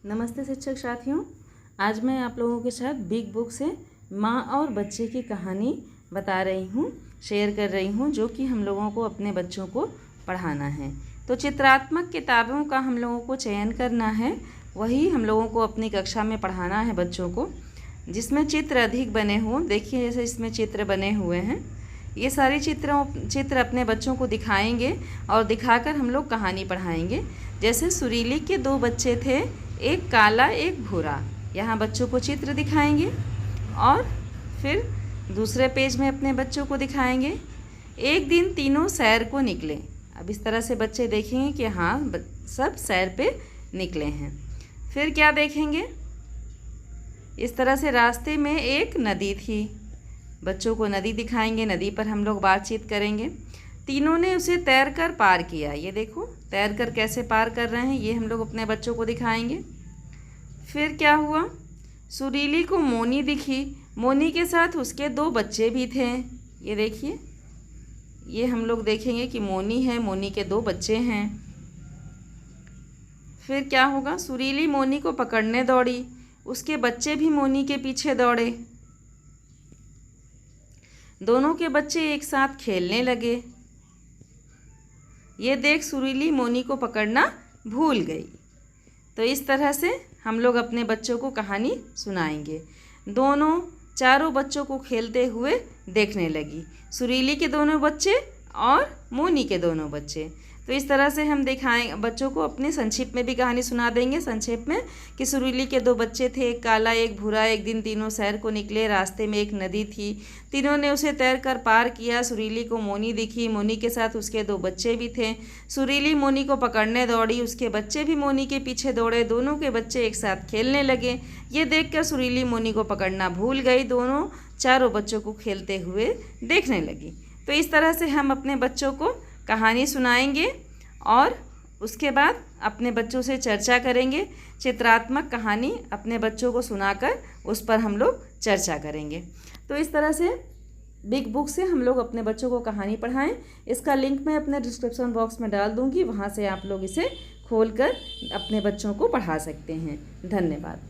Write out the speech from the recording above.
नमस्ते शिक्षक साथियों, आज मैं आप लोगों के साथ बिग बुक से माँ और बच्चे की कहानी बता रही हूँ, शेयर कर रही हूँ, जो कि हम लोगों को अपने बच्चों को पढ़ाना है। तो चित्रात्मक किताबों का हम लोगों को चयन करना है, वही हम लोगों को अपनी कक्षा में पढ़ाना है बच्चों को, जिसमें चित्र अधिक बने हों। देखिए जैसे इसमें चित्र बने हुए हैं, ये सारी चित्र अपने बच्चों को दिखाएंगे और दिखाकर हम लोग कहानी पढ़ाएंगे। जैसे सुरीली के दो बच्चे थे, एक काला एक भूरा। यहाँ बच्चों को चित्र दिखाएंगे और फिर दूसरे पेज में अपने बच्चों को दिखाएंगे। एक दिन तीनों सैर को निकले। अब इस तरह से बच्चे देखेंगे कि हाँ सब सैर पे निकले हैं। फिर क्या देखेंगे, इस तरह से रास्ते में एक नदी थी। बच्चों को नदी दिखाएंगे, नदी पर हम लोग बातचीत करेंगे। तीनों ने उसे तैरकर पार किया। ये देखो तैरकर कैसे पार कर रहे हैं, ये हम लोग अपने बच्चों को दिखाएंगे। फिर क्या हुआ, सुरीली को मोनी दिखी। मोनी के साथ उसके दो बच्चे भी थे। ये देखिए, ये हम लोग देखेंगे कि मोनी है, मोनी के दो बच्चे हैं। फिर क्या होगा, सुरीली मोनी को पकड़ने दौड़ी, उसके बच्चे भी मोनी के पीछे दौड़े। दोनों के बच्चे एक साथ खेलने लगे। ये देख सुरीली मोनी को पकड़ना भूल गई। तो इस तरह से हम लोग अपने बच्चों को कहानी सुनाएंगे। चारों बच्चों को खेलते हुए देखने लगी, सुरीली के दोनों बच्चे और मोनी के दोनों बच्चे। तो इस तरह से हम दिखाएं बच्चों को, अपने संक्षिप्त में भी कहानी सुना देंगे संक्षेप में, कि सुरीली के दो बच्चे थे, एक काला एक भूरा। एक दिन तीनों सैर को निकले, रास्ते में एक नदी थी, तीनों ने उसे तैरकर पार किया। सुरीली को मोनी दिखी, मोनी के साथ उसके दो बच्चे भी थे। सुरीली मोनी को पकड़ने दौड़ी, उसके बच्चे भी मोनी के पीछे दौड़े। दोनों के बच्चे एक साथ खेलने लगे। ये देखकर सुरीली मोनी को पकड़ना भूल गई। चारों बच्चों को खेलते हुए देखने लगी। तो इस तरह से हम अपने बच्चों को कहानी सुनाएंगे और उसके बाद अपने बच्चों से चर्चा करेंगे। चित्रात्मक कहानी अपने बच्चों को सुनाकर उस पर हम लोग चर्चा करेंगे। तो इस तरह से बिग बुक से हम लोग अपने बच्चों को कहानी पढ़ाएं। इसका लिंक मैं अपने डिस्क्रिप्शन बॉक्स में डाल दूंगी, वहाँ से आप लोग इसे खोलकर अपने बच्चों को पढ़ा सकते हैं। धन्यवाद।